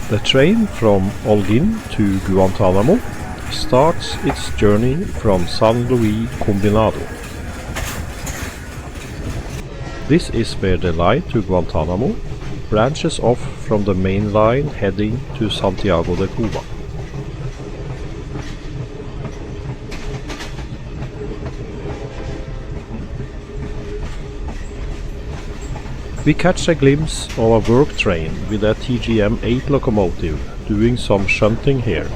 The train from Holguín to Guantánamo starts its journey from San Luis Combinado. This is where the line to Guantánamo branches off from the main line heading to Santiago de Cuba. We catch a glimpse of a work train with a TGM8 locomotive doing some shunting here.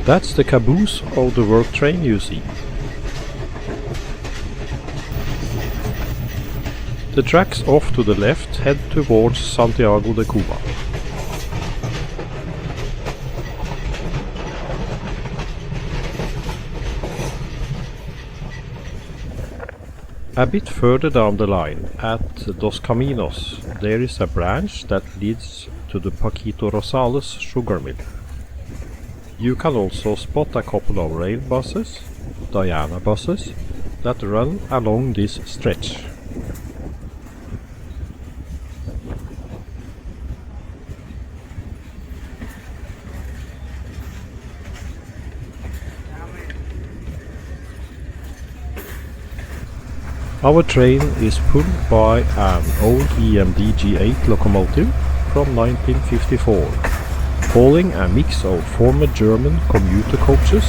That's the caboose of the work train you see. The tracks off to the left head towards Santiago de Cuba. A bit further down the line, at Dos Caminos, there is a branch that leads to the Paquito Rosales sugar mill. You can also spot a couple of rail buses, Diana buses, that run along this stretch. Our train is pulled by an old EMD G8 locomotive from 1954. Hauling a mix of former German commuter coaches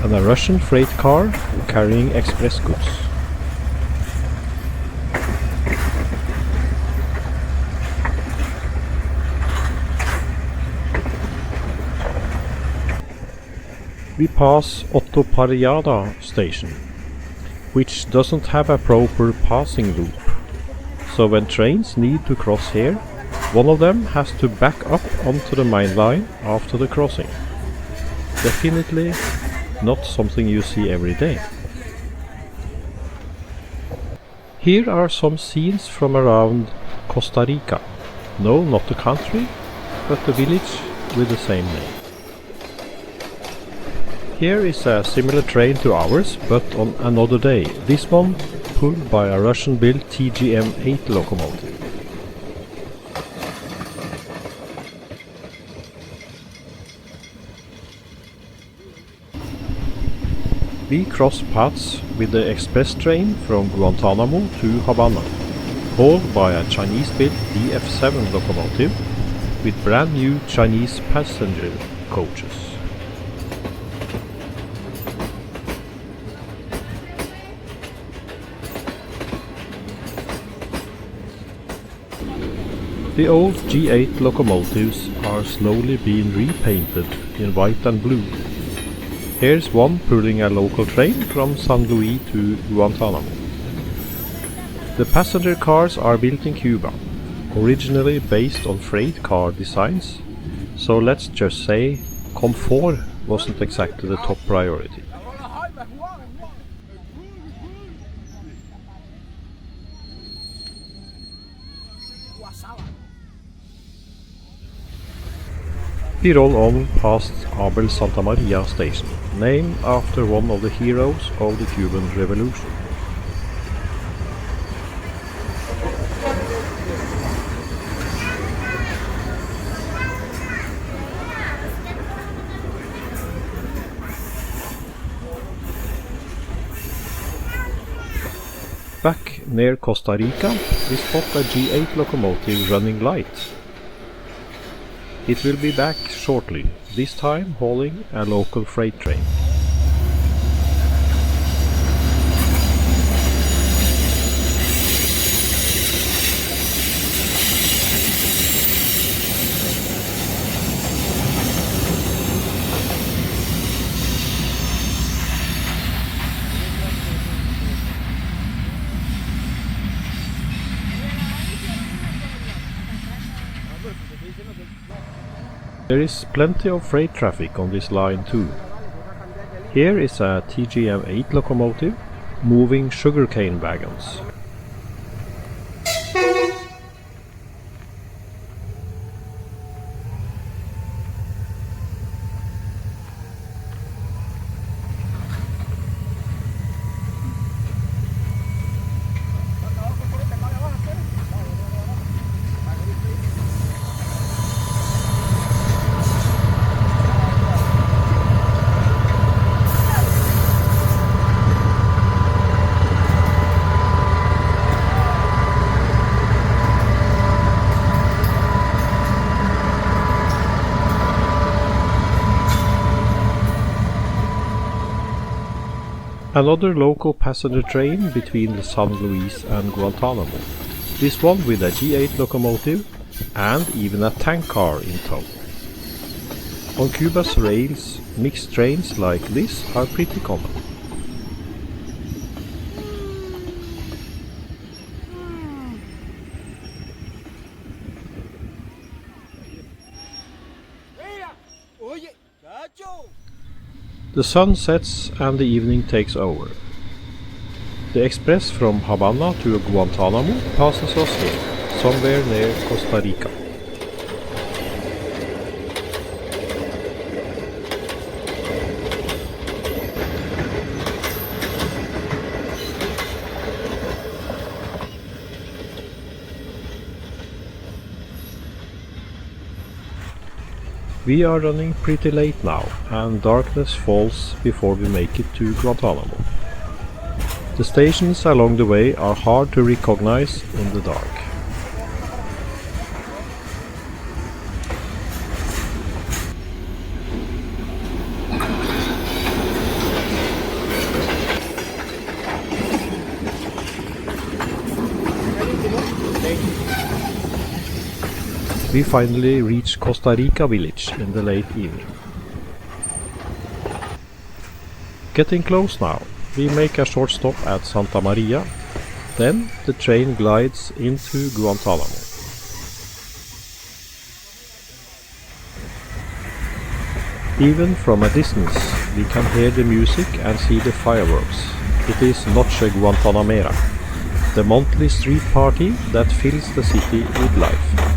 and a Russian freight car carrying express goods. We pass Otto Parellada station, which doesn't have a proper passing loop, so when trains need to cross here, one of them has to back up onto the main line after the crossing. Definitely not something you see every day. Here are some scenes from around Costa Rica. No, not the country, but the village with the same name. Here is a similar train to ours, but on another day. This one pulled by a Russian-built TGM8 locomotive. We cross paths with the express train from Guantanamo to Havana, hauled by a Chinese-built DF7 locomotive with brand new Chinese passenger coaches. The old G8 locomotives are slowly being repainted in white and blue. Here's one pulling a local train from San Luis to Guantanamo. The passenger cars are built in Cuba, originally based on freight car designs, so let's just say comfort wasn't exactly the top priority. We roll on past Abel Santa Maria station, named after one of the heroes of the Cuban Revolution. Back near Costa Rica, we spot a G8 locomotive running light. It will be back shortly, this time hauling a local freight train. There is plenty of freight traffic on this line too. Here is a TGM8 locomotive moving sugarcane wagons. Another local passenger train between San Luis and Guantanamo. This one with a G8 locomotive and even a tank car in tow. On Cuba's rails, mixed trains like this are pretty common. The sun sets and the evening takes over. The express from Havana to Guantanamo passes us here, somewhere near Costa Rica. We are running pretty late now, and darkness falls before we make it to Guantanamo. The stations along the way are hard to recognize in the dark. We finally reach Costa Rica village in the late evening. Getting close now, we make a short stop at Santa Maria, then the train glides into Guantanamo. Even from a distance we can hear the music and see the fireworks. It is Noche Guantanamera, the monthly street party that fills the city with life.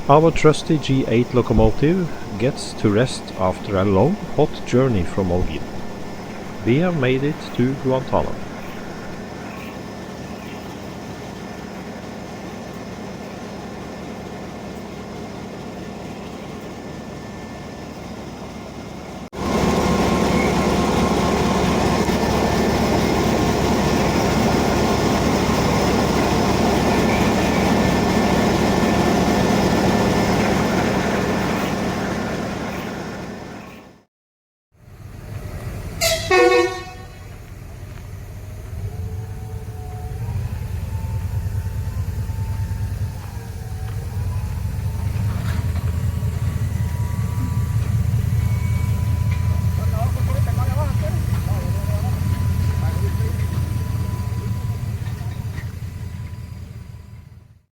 Our trusty G8 locomotive gets to rest after a long, hot journey from Holguin. We have made it to Guantanamo.